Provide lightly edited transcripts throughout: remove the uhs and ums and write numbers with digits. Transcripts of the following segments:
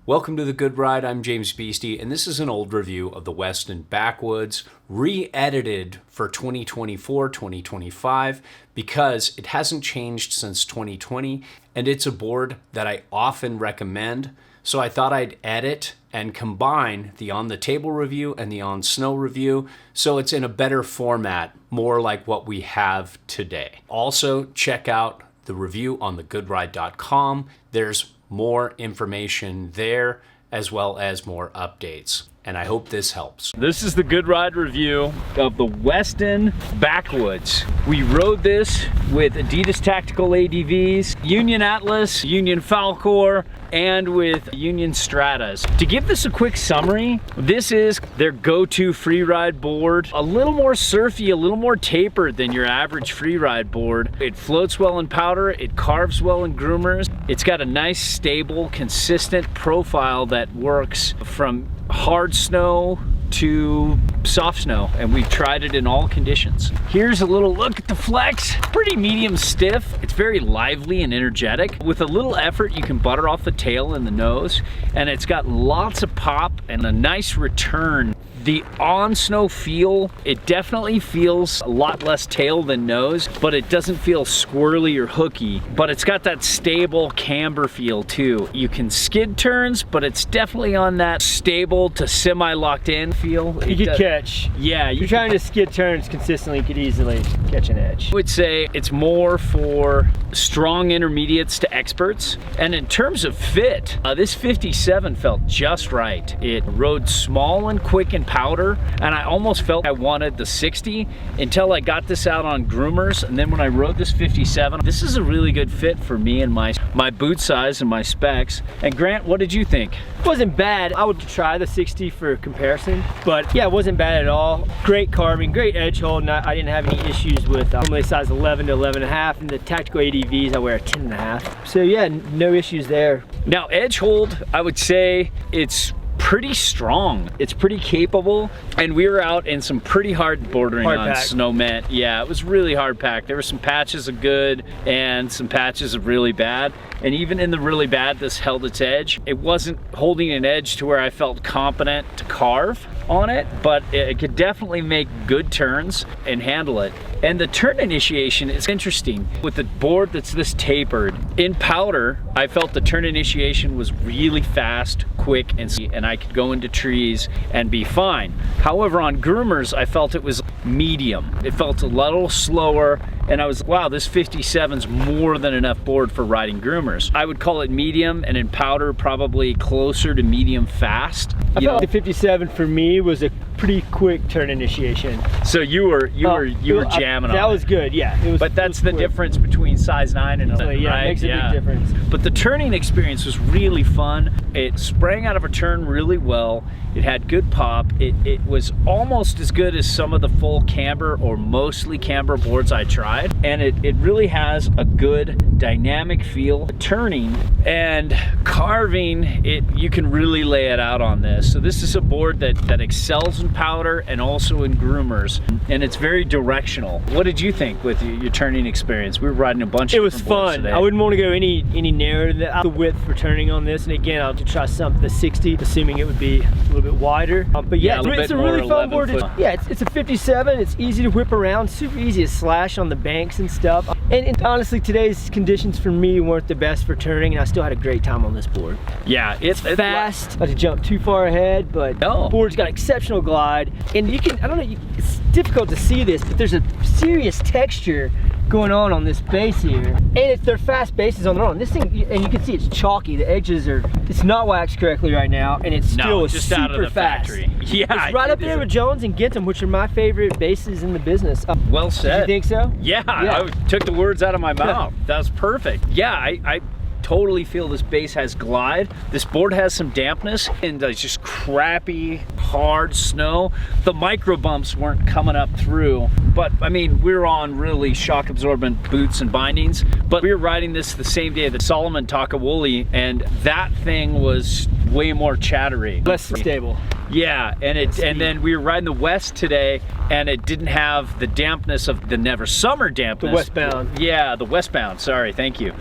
Welcome to The Good Ride. I'm James Beastie, and this is an old review of the Weston Backwoods, re-edited for 2024-2025 because it hasn't changed since 2020, and it's a board that I often recommend. So I thought I'd edit and combine the on-the-table review and the on-snow review so it's in a better format, more like what we have today. Also, check out the review on thegoodride.com. There's more information there as well as more updates. And I hope this helps. This is the Good Ride review of the Weston Backwoods. We rode this with Adidas Tactical ADVs, Union Atlas, Union Falcor, and with Union Stratas. To give this a quick summary, this is their go-to free ride board. A little more surfy, a little more tapered than your average free ride board. It floats well in powder, it carves well in groomers. It's got a nice, stable, consistent profile that works from hard snow to soft snow, and we've tried it in all conditions. Here's a little look at the flex. Pretty medium stiff. It's very lively and energetic. With a little effort, you can butter off the tail and the nose, and it's got lots of pop and a nice return. The on-snow feel, it definitely feels a lot less tail than nose, but it doesn't feel squirrely or hooky. But it's got that stable camber feel too. You can skid turns, but it's definitely on that stable to semi-locked in feel. You could catch. Yeah. You're trying to skid turns consistently, you could easily catch an edge. I would say it's more for strong intermediates to experts. And in terms of fit, this 57 felt just right. It rode small and quick and powder, and I almost felt I wanted the 60 until I got this out on groomers, and then when I rode this 57, this is a really good fit for me and my boot size and my specs. And Grant, what did you think? It wasn't bad. I would try the 60 for comparison, but yeah, it wasn't bad at all. Great carving, great edge hold, and I didn't have any issues with normally size 11 to 11 and a half, and the tactical ADVs I wear a 10 and a half. So yeah, no issues there. Now edge hold, I would say it's pretty strong. It's pretty capable, and we were out in some pretty hard bordering on snow met. Yeah, it was really hard packed. There were some patches of good and some patches of really bad, and even in the really bad, this held its edge. It wasn't holding an edge to where I felt competent to carve on it, but it could definitely make good turns and handle it. And the turn initiation is interesting. With the board that's this tapered, in powder, I felt the turn initiation was really fast, quick, and I could go into trees and be fine. However, on groomers, I felt it was medium. It felt a little slower, and I was, wow, this 57's more than enough board for riding groomers. I would call it medium, and in powder, probably closer to medium fast. I felt like the 57 for me was a pretty quick turn initiation. So you were jamming on that. Was good, yeah. It was, but that's the difference between size 9 and 11, yeah, right? It makes a big difference. But the turning experience was really fun. It sprang out of a turn really well. It had good pop. It was almost as good as some of the full camber or mostly camber boards I tried. And it really has a good dynamic feel. Turning and carving, you can really lay it out on this. So this is a board that excels in powder and also in groomers. And it's very directional. What did you think with your turning experience? We were riding a bunch of different boards today. It was fun. I wouldn't want to go any narrower than the width for turning on this. And again, I'll try the 60, assuming it would be a little bit wider. But yeah, it's a really fun board. It's a 57. It's easy to whip around, super easy to slash on the banks and stuff. And honestly, today's conditions for me weren't the best for turning, and I still had a great time on this board. Yeah, it's fast. Not to jump too far ahead, but the board's got exceptional glide. And you can, I don't know, it's difficult to see this, but there's a serious texture going on this base here, and they're fast bases on their own. This thing, and you can see it's chalky. The edges it's not waxed correctly right now, and it's still just super out of the fast. factory. Yeah, it's right up there with Jones and Gintham, which are my favorite bases in the business. Well said. Do you think so? Yeah, I took the words out of my mouth. That was perfect. Yeah, I totally feel this base has glide. This board has some dampness, and it's just crappy, hard snow. The micro bumps weren't coming up through, but I mean, we were on really shock absorbent boots and bindings, but we were riding this the same day that Solomon Takawuli, and that thing was way more chattery. Less stable. Yeah, and then we were riding the West today, and it didn't have the dampness of the Never Summer dampness. The westbound. Yeah, the westbound, sorry, thank you.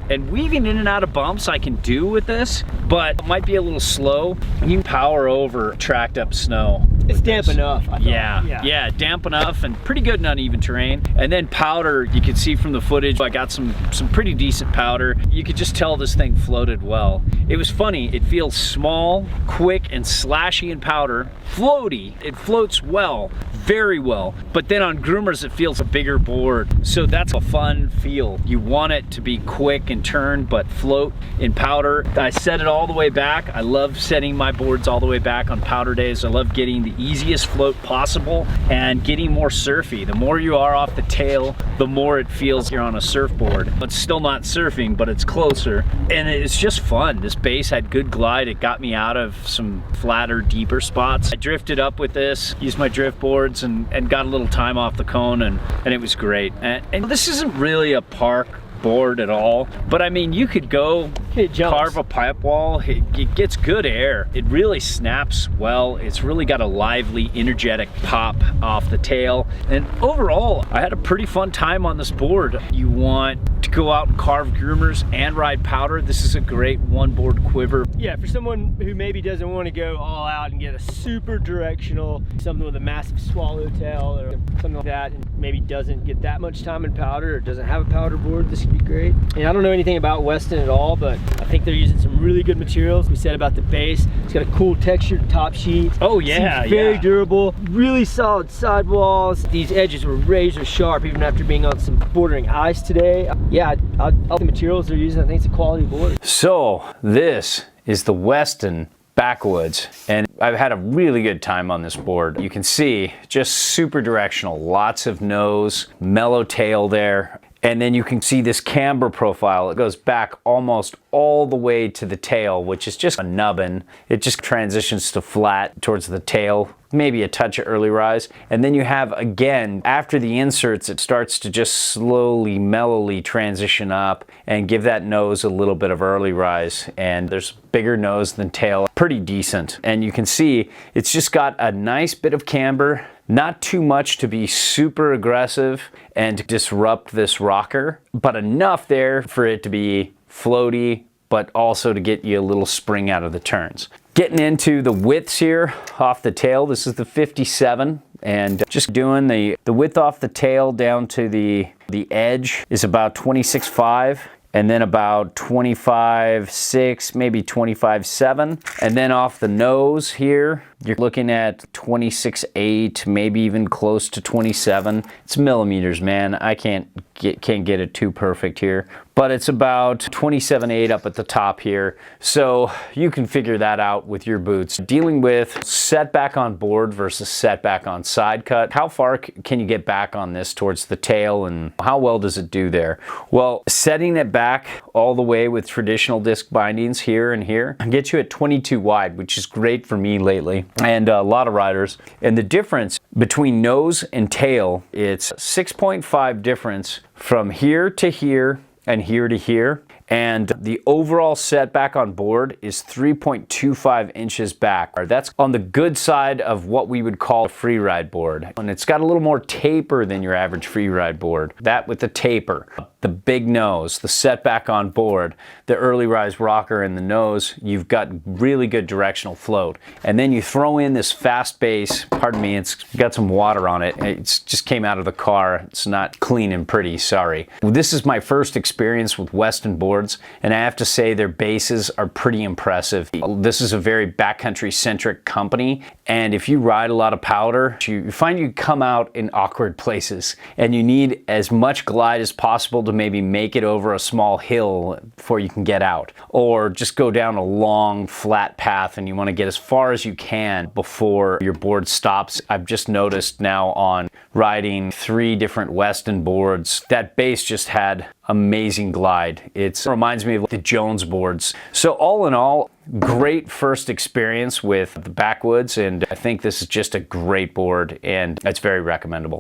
And weaving in and out of bumps I can do with this, but it might be a little slow. You can power over tracked up snow. It's damp enough, I thought. Yeah, damp enough and pretty good in uneven terrain. And then powder, you can see from the footage, I got some pretty decent powder. You could just tell this thing floated well. It was funny, it feels small, quick, and slashy in powder. Floaty, it floats well, very well. But then on groomers, it feels a bigger board. So that's a fun feel. You want it to be quick and turn, but float in powder. I set it all the way back. I love setting my boards all the way back on powder days. I love getting the easiest float possible and getting more surfy. The more you are off the tail, the more it feels you're on a surfboard. It's still not surfing, but it's closer. And it's just fun. This base had good glide. It got me out of some flatter, deeper spots. I drifted up with this, used my drift boards and got a little time off the cone, and it was great. And this isn't really a park board at all, but I mean, you could go carve a pipe wall. It gets good air. It really snaps well. It's really got a lively, energetic pop off the tail, and overall I had a pretty fun time on this board. You want to go out and carve groomers and ride powder, this is a great one board quiver. Yeah, for someone who maybe doesn't want to go all out and get a super directional, something with a massive swallowtail or something like that, and maybe doesn't get that much time in powder or doesn't have a powder board, this could be great. And I don't know anything about Weston at all, but I think they're using some really good materials. We said about the base, it's got a cool textured top sheet. Oh yeah, seems very durable, really solid sidewalls. These edges were razor sharp even after being on some bordering ice today. Yeah, all the materials they're using, I think it's a quality board. So this is the Weston Backwoods, and I've had a really good time on this board. You can see just super directional, lots of nose, mellow tail there. And then you can see this camber profile. It goes back almost all the way to the tail, which is just a nubbin. It just transitions to flat towards the tail, maybe a touch of early rise. And then you have, again, after the inserts, it starts to just slowly, mellowly transition up and give that nose a little bit of early rise. And there's bigger nose than tail, pretty decent. And you can see it's just got a nice bit of camber, not too much to be super aggressive and disrupt this rocker, but enough there for it to be floaty, but also to get you a little spring out of the turns. Getting into the widths here off the tail, this is the 57, and just doing the width off the tail down to the edge is about 26.5. And then about 25.6, maybe 25.7. And then off the nose here, you're looking at 26.8, maybe even close to 27. It's millimeters, man. I can't get it too perfect here. But it's about 27.8 up at the top here. So you can figure that out with your boots. Dealing with setback on board versus setback on side cut. How far can you get back on this towards the tail, and how well does it do there? Well, setting it back all the way with traditional disc bindings here and here gets you at 22 wide, which is great for me lately and a lot of riders. And the difference between nose and tail, it's 6.5 difference from here to here and here to here. And the overall setback on board is 3.25 inches back. That's on the good side of what we would call a free ride board. And it's got a little more taper than your average free ride board. That with the taper, the big nose, the setback on board, the early rise rocker in the nose, you've got really good directional float. And then you throw in this fast base, pardon me, it's got some water on it. It just came out of the car. It's not clean and pretty, sorry. This is my first experience with Weston boards, and I have to say their bases are pretty impressive. This is a very backcountry centric company, and if you ride a lot of powder, you find you come out in awkward places, and you need as much glide as possible to maybe make it over a small hill before you can get out, or just go down a long flat path and you want to get as far as you can before your board stops. I've just noticed now on riding 3 different Weston boards, that base just had amazing glide. It reminds me of the Jones boards. So all in all, great first experience with the Backwoods, and I think this is just a great board and it's very recommendable.